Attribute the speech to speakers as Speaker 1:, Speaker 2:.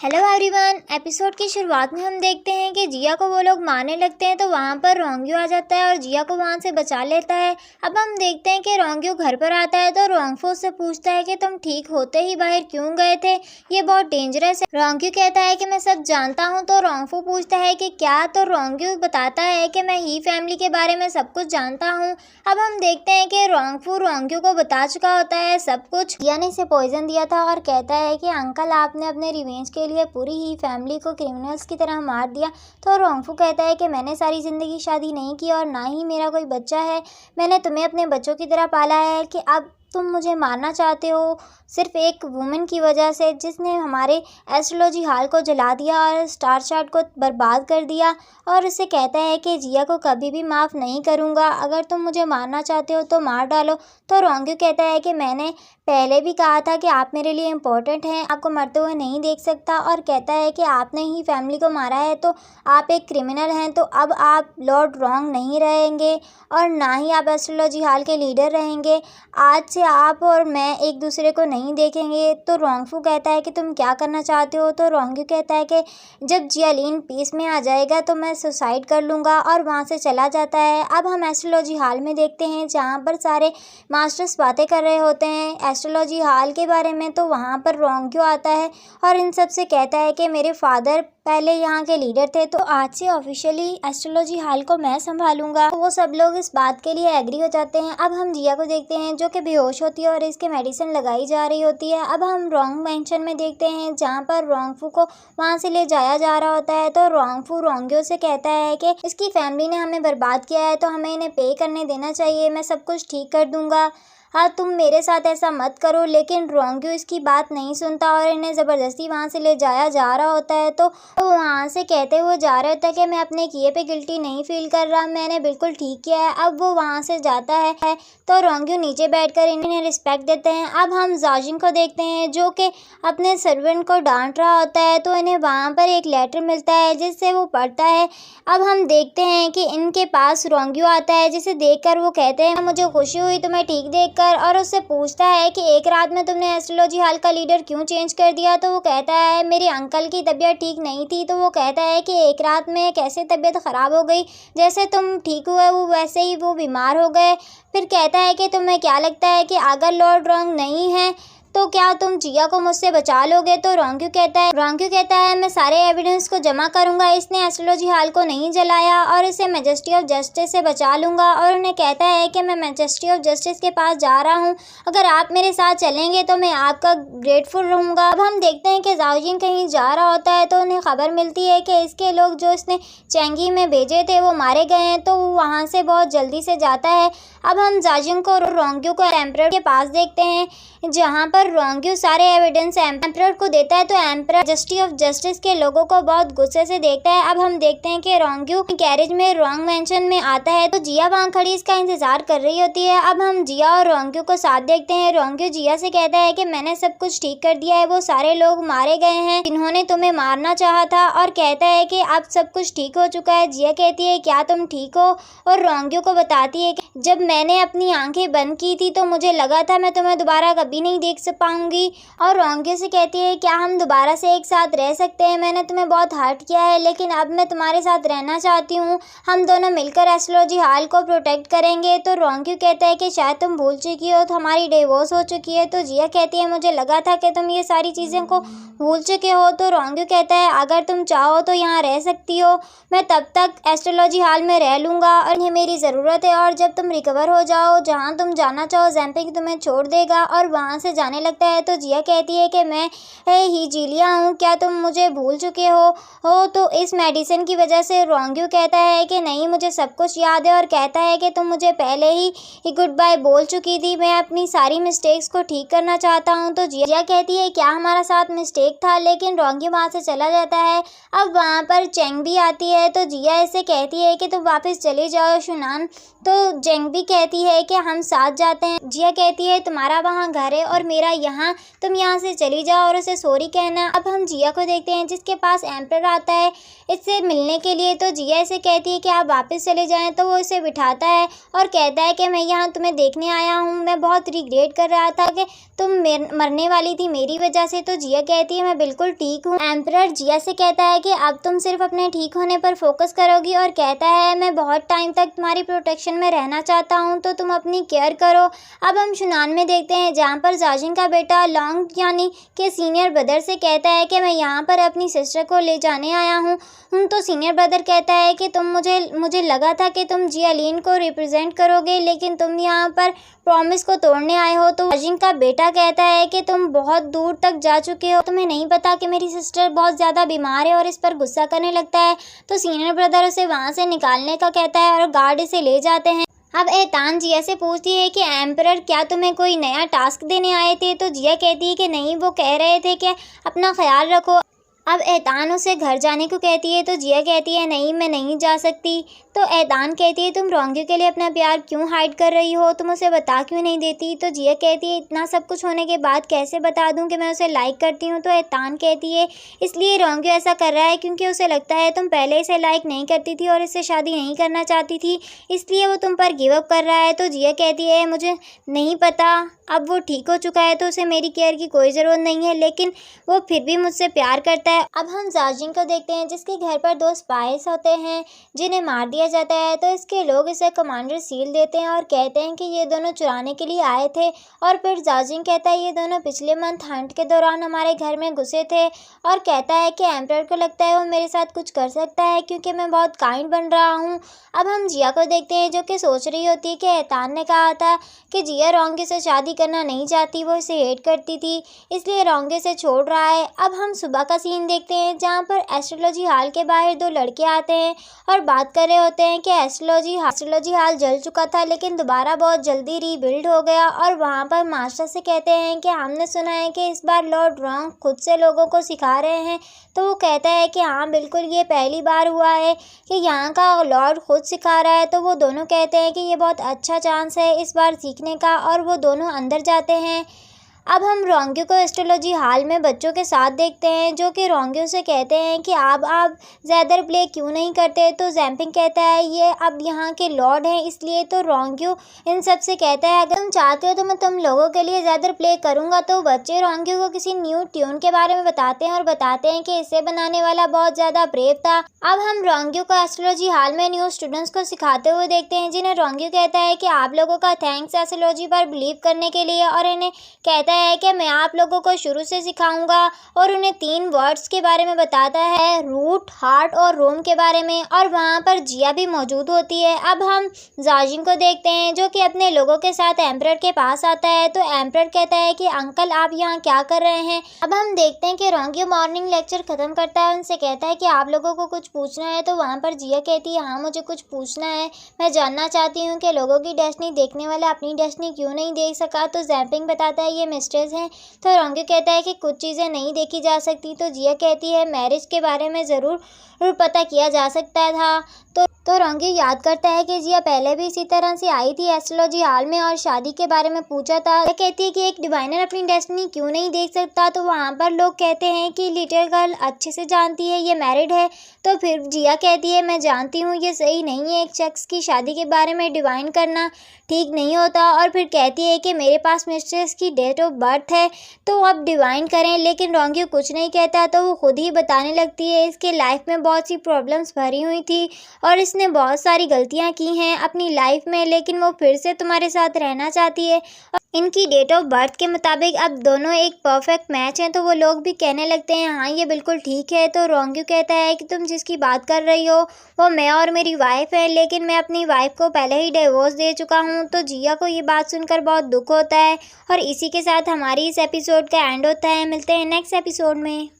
Speaker 1: Hello everyone. Episode की शुरुआत में हम देखते हैं कि जिया को वो लोग मारने लगते हैं तो वहाँ पर रोंग्यू आ जाता है और जिया को वहाँ से बचा लेता है। अब हम देखते हैं कि रोंग्यू घर पर आता है तो रोंगफो से पूछता है कि तुम ठीक होते ही बाहर क्यों गए थे, ये बहुत डेंजरस है। रोंग्यू कहता है कि मैं सब जानता हूँ। तो रोंगफो पूछता है कि क्या, तो रोंग्यू बताता है कि मैं ही फैमिली के बारे में सब कुछ जानता हूँ। अब हम देखते हैं कि रोंगफो रोंग्यू को बता चुका होता है सब कुछ। जिया ने इसे पॉइजन दिया था और कहता है कि अंकल आपने अपने रिवेंज के लिए पूरी ही फैमिली को क्रिमिनल्स की तरह मार दिया। तो रोंगफू कहता है कि मैंने सारी ज़िंदगी शादी नहीं की और ना ही मेरा कोई बच्चा है, मैंने तुम्हें अपने बच्चों की तरह पाला है कि अब तुम मुझे मारना चाहते हो सिर्फ एक वुमेन की वजह से जिसने हमारे एस्ट्रोलॉजी हॉल को जला दिया और स्टार चार्ट को बर्बाद कर दिया। और उसे कहता है कि जिया को कभी भी माफ़ नहीं करूँगा, अगर तुम मुझे मारना चाहते हो तो मार डालो। तो रोंग्यू कहता है कि मैंने पहले भी कहा था कि आप मेरे लिए इम्पोर्टेंट हैं, आपको मरते हुए नहीं देख सकता। और कहता है कि आपने ही फैमिली को मारा है तो आप एक क्रिमिनल हैं, तो अब आप लॉर्ड रोंग नहीं रहेंगे और ना ही आप एस्ट्रोलॉजी हॉल के लीडर रहेंगे। आज से आप और मैं एक दूसरे को नहीं देखेंगे। तो रोंगफू कहता है कि तुम क्या करना चाहते हो। तो रोंग्यू कहता है कि जब जियालिन पीस में आ जाएगा तो मैं सुसाइड कर लूँगा और वहाँ से चला जाता है। अब हम एस्ट्रोलॉजी हॉल में देखते हैं जहाँ पर सारे मास्टर्स बातें कर रहे होते हैं एस्ट्रोलॉजी हॉल के बारे में। तो वहाँ पर रोंग्यू आता है और इन सब से कहता है कि मेरे फादर पहले यहाँ के लीडर थे, तो आज से ऑफिशियली एस्ट्रोलॉजी हॉल को मैं संभालूंगा। तो वो सब लोग इस बात के लिए एग्री हो जाते हैं। अब हम जिया को देखते हैं जो कि बेहोश होती है और इसके मेडिसिन लगाई जा रही होती है। अब हम रोंग मैंशन में देखते हैं जहाँ पर रोंगफू को वहाँ से ले जाया जा रहा होता है। तो रोंगफू रोंग्यू से कहता है कि इसकी फैमिली ने हमें बर्बाद किया है तो हमें इन्हें पे करने देना चाहिए, मैं सब कुछ ठीक कर दूंगा, हाँ तुम मेरे साथ ऐसा मत करो। लेकिन रोंग्यू इसकी बात नहीं सुनता और इन्हें ज़बरदस्ती वहाँ से ले जाया जा रहा होता है। तो वहाँ से कहते हुए जा रहा होता है कि मैं अपने किए पे गिल्टी नहीं फील कर रहा, मैंने बिल्कुल ठीक किया है। अब वो वहाँ से जाता है तो रोंग्यू नीचे बैठकर इन्हें रिस्पेक्ट देते हैं। अब हम जाजिन को देखते हैं जो कि अपने सर्वेंट को डांट रहा होता है। तो इन्हें वहाँ पर एक लेटर मिलता है जिससे वो पढ़ता है। अब हम देखते हैं कि इनके पास रोंग्यू आता है जिसे देखकर वो कहते हैं मुझे खुशी हुई तुम्हें ठीक देखकर, और उससे पूछता है कि एक रात में तुमने एस्ट्रोलॉजी हॉल का लीडर क्यों चेंज कर दिया। तो वो कहता है मेरे अंकल की तबीयत ठीक नहीं थी। तो वो कहता है कि एक रात में कैसे तबीयत ख़राब हो गई, जैसे तुम ठीक हुए वो वैसे ही वो बीमार हो गए। फिर कहता है कि तुम्हें क्या लगता है कि अगर लॉर्ड रोंग नहीं है तो क्या तुम जिया को मुझसे बचा लोगे। तो रोंग्यू कहता है मैं सारे एविडेंस को जमा करूंगा, इसने एस्ट्रोलॉजी हॉल को नहीं जलाया और इसे मैजेस्टी ऑफ जस्टिस से बचा लूंगा। और उन्हें कहता है कि मैं मैजेस्टी ऑफ जस्टिस के पास जा रहा हूं, अगर आप मेरे साथ चलेंगे तो मैं आपका ग्रेटफुल रहूंगा। अब हम देखते हैं कि जाओजिन कहीं जा रहा होता है तो उन्हें खबर मिलती है कि इसके लोग जो इसने चेंगी में भेजे थे वो मारे गए हैं। तो वो वहाँ से बहुत जल्दी से जाता है। अब हम जाजिन को रोंग्यू को एम्परर के पास देखते हैं जहाँ पर रोंग्यू सारे एविडेंस एम्परर को देता है। तो एम्परर मैजेस्टी ऑफ जस्टिस के लोगों को बहुत गुस्से से देखता है। अब हम देखते हैं कि रोंग्यू कैरेज में रोंग मैंशन में आता है तो जिया वहाँ खड़ी इसका इंतजार कर रही होती है। अब हम जिया और रोंग्यू को साथ देखते हैं। रोंग्यू जिया से कहता है कि मैंने सब कुछ ठीक कर दिया है, वो सारे लोग मारे गए हैं जिन्होंने तुम्हें मारना चाहा था, और कहता है कि अब सब कुछ ठीक हो चुका है। जिया कहती है क्या तुम ठीक हो, और रोंग्यू को बताती है कि जब मैंने अपनी आंखें बंद की थी तो मुझे लगा था मैं तुम्हें दोबारा कभी नहीं देख पाऊंगी। और रोंग्यू से कहती है क्या हम दोबारा से एक साथ रह सकते हैं, मैंने तुम्हें बहुत हर्ट किया है लेकिन अब मैं तुम्हारे साथ रहना चाहती हूँ, हम दोनों मिलकर एस्ट्रोलॉजी हॉल को प्रोटेक्ट करेंगे। तो रोंग्यू कहता है कि शायद तुम भूल चुकी हो, तो हमारी डिवोर्स हो चुकी है। तो जिया कहती है मुझे लगा था कि तुम ये सारी चीज़ें को भूल चुके हो। तो रोंग्यू कहता है अगर तुम चाहो तो यहाँ रह सकती हो, मैं तब तक एस्ट्रोलॉजी हॉल में रह लूँगा और ये मेरी ज़रूरत है, और जब तुम रिकवर हो जाओ जहाँ तुम जाना चाहो ज़ैम्पिंग तुम्हें छोड़ देगा। और वहाँ से जाने लगता है। तो जिया कहती है कि मैं ही जीलिया हूँ, क्या तुम मुझे भूल चुके हो। तो इस मेडिसिन की वजह से रोंग्यू कहता है कि नहीं मुझे सब कुछ याद है, और कहता है कि तुम मुझे पहले ही गुड बाय बोल चुकी थी, मैं अपनी सारी मिस्टेक्स को ठीक करना चाहता हूँ। तो जिया कहती है क्या हमारा साथ मिस्टेक था, लेकिन रोंग्यू वहाँ से चला जाता है। अब वहाँ पर चेंग भी आती है तो जिया इससे कहती है कि तुम वापस चले जाओ शुनान। तो फ्रैंक भी कहती है कि हम साथ जाते हैं। जिया कहती है तुम्हारा वहाँ घर है और मेरा यहाँ, तुम यहाँ से चली जाओ और उसे सॉरी कहना। अब हम जिया को देखते हैं जिसके पास एम्परर आता है इससे मिलने के लिए। तो जिया इसे कहती है कि आप वापस चले जाएं। तो वो इसे बिठाता है और कहता है कि मैं यहाँ तुम्हें देखने आया हूँ, मैं बहुत रिग्रेट कर रहा था कि तुम मरने वाली थी मेरी वजह से। तो जिया कहती है मैं बिल्कुल ठीक हूँ। एम्परर जिया से कहता है कि अब तुम सिर्फ अपने ठीक होने पर फोकस करोगी और कहता है मैं बहुत टाइम तक तुम्हारी प्रोटेक्शन में रहना चाहता हूँ तो तुम अपनी केयर करो। अब हम शुनान में देखते हैं जहाँ पर जाजिन का बेटा लॉन्ग यानी कि सीनियर ब्रदर से कहता है कि मैं यहाँ पर अपनी सिस्टर को ले जाने आया हूँ। तो सीनियर ब्रदर कहता है कि तुम मुझे लगा था कि तुम जियालीन को रिप्रेजेंट करोगे लेकिन तुम यहाँ पर प्रॉमिस को तोड़ने आए हो। तो जाजिन का बेटा कहता है कि तुम बहुत दूर तक जा चुके हो, तुम्हें नहीं पता कि मेरी सिस्टर बहुत ज़्यादा बीमार है और इस पर गुस्सा करने लगता है। तो सीनियर ब्रदर उसे वहाँ से निकालने का कहता है और गार्ड इसे ले जाते हैं। अब एहतान जिया से पूछती है कि एम्परर क्या तुम्हें कोई नया टास्क देने आए थे। तो जिया कहती है कि नहीं, वो कह रहे थे कि अपना ख्याल रखो। अब एहतान उसे घर जाने को कहती है तो जिया कहती है नहीं, मैं नहीं जा सकती। तो एहतान कहती है तुम रोंगियो के लिए अपना प्यार क्यों हाइड कर रही हो, तुम उसे बता क्यों नहीं देती। तो जिया कहती है इतना सब कुछ होने के बाद कैसे बता दूं कि मैं उसे लाइक करती हूँ। तो एहतान कहती है इसलिए रोंगियो ऐसा कर रहा है क्योंकि उसे लगता है तुम पहले इसे लाइक नहीं करती थी और इससे शादी नहीं करना चाहती थी, इसलिए वो तुम पर गिव अप कर रहा है। तो जिया कहती है मुझे नहीं पता, अब वो ठीक हो चुका है तो उसे मेरी केयर की कोई ज़रूरत नहीं है, लेकिन वो फिर भी मुझसे प्यार करता है। अब हम जाजिन को देखते हैं जिसके घर पर 2 स्पाइस होते हैं जिन्हें मार दिया जाता है। तो इसके लोग इसे कमांडर सील देते हैं और कहते हैं कि ये दोनों चुराने के लिए आए थे। और फिर जाजिन कहता है ये दोनों पिछले मंथ हंट के दौरान हमारे घर में घुसे थे और कहता है कि एम्परर को लगता है वो मेरे साथ कुछ कर सकता है क्योंकि मैं बहुत काइंड बन रहा हूँ। अब हम जिया को देखते हैं जो कि सोच रही होती है कि एहतान ने कहा था कि जिया रोंगियो से शादी करना नहीं चाहती, वो इसे हेट करती थी, इसलिए रोंगियो से छोड़ रहा है। अब हम सुबह का सीन देखते हैं जहाँ पर एस्ट्रोलॉजी हॉल के बाहर 2 लड़के आते हैं और बात कर रहे होते हैं कि एस्ट्रोलॉजी हॉल जल चुका था लेकिन दोबारा बहुत जल्दी रीबिल्ड हो गया। और वहाँ पर मास्टर से कहते हैं कि हमने सुना है कि इस बार लॉर्ड रोंग खुद से लोगों को सिखा रहे हैं। तो वो कहता है कि हाँ बिल्कुल, ये पहली बार हुआ है कि यहाँ का लॉर्ड खुद सिखा रहा है। तो वो दोनों कहते हैं कि ये बहुत अच्छा चांस है इस बार सीखने का और वो दोनों अंदर जाते हैं। अब हम रोंगियो को एस्ट्रोलॉजी हॉल में बच्चों के साथ देखते हैं जो कि रोंगियो से कहते हैं कि आप ज़्यादा प्ले क्यों नहीं करते। तो जैम्पिंग कहता है ये अब यहाँ के लॉर्ड हैं इसलिए। तो रोंगियो इन सब से कहता है अगर तुम चाहते हो तो मैं तुम लोगों के लिए ज़्यादा प्ले करूँगा। तो बच्चे रोंगियो को किसी न्यू ट्यून के बारे में बताते हैं और बताते हैं कि इसे बनाने वाला बहुत ज़्यादा ब्रेव था। अब हम रोंगियो को एस्ट्रोलॉजी हॉल में न्यू स्टूडेंट्स को सिखाते हुए देखते हैं जिन्हें रोंगियो कहता है कि आप लोगों का थैंक्स एस्ट्रोलॉजी पर बिलीव करने के लिए, और इन्हें कहता है कि मैं आप लोगों को शुरू से सिखाऊंगा और उन्हें 3 वर्ड्स के बारे में बताता है, रूट, हार्ट और रोम के बारे में। और वहाँ पर जिया भी मौजूद होती है। अब हम जाजिन को देखते हैं जो कि अपने लोगों के साथ एम्परर के पास आता है। तो एम्परर कहता है कि अंकल आप यहाँ क्या कर रहे हैं। अब हम देखते हैं कि रोंगियो मॉर्निंग लेक्चर ख़त्म करता है, उनसे कहता है कि आप लोगों को कुछ पूछना है। तो वहाँ पर जिया कहती है हाँ मुझे कुछ पूछना है, मैं जानना चाहती हूँ कि लोगों की डेस्टिनी देखने वाला अपनी डेस्टिनी क्यों नहीं देख सका। तो जैम्पिंग बताता है ये मिस्टेज है। तो रोंगियो कहता है कि कुछ चीज़ें नहीं देखी जा सकती। तो जिया कहती है मैरिज के बारे में ज़रूर पता किया जा सकता था। तो रोंगियो याद करता है कि जिया पहले भी इसी तरह से आई थी एस्ट्रोलॉजी हॉल में और शादी के बारे में पूछा था। वह कहती है कि एक डिवाइनर अपनी डेस्टिनी क्यों नहीं देख सकता। तो वहाँ पर लोग कहते हैं कि लिटिल गर्ल अच्छे से जानती है ये मैरिड है। तो फिर जिया कहती है मैं जानती हूँ ये सही नहीं है, एक शख्स की शादी के बारे में डिवाइन करना ठीक नहीं होता। और फिर कहती है कि मेरे पास मिस्ट्रेस की डेट ऑफ बर्थ है तो अब डिवाइन करें। लेकिन रोंगियो कुछ नहीं कहता तो वो खुद ही बताने लगती है इसके लाइफ में बहुत सी प्रॉब्लम्स भरी हुई थी और इसने बहुत सारी गलतियां की हैं अपनी लाइफ में, लेकिन वो फिर से तुम्हारे साथ रहना चाहती है। और इनकी डेट ऑफ बर्थ के मुताबिक अब दोनों एक परफेक्ट मैच हैं। तो वो लोग भी कहने लगते हैं हाँ ये बिल्कुल ठीक है। तो रोंगियो कहता है कि तुम जिसकी बात कर रही हो वो मैं और मेरी वाइफ है, लेकिन मैं अपनी वाइफ को पहले ही डिवोर्स दे चुका हूँ। तो जिया को ये बात सुनकर बहुत दुख होता है और इसी के साथ हमारी इस एपिसोड का एंड होता है। मिलते हैं नेक्स्ट एपिसोड में।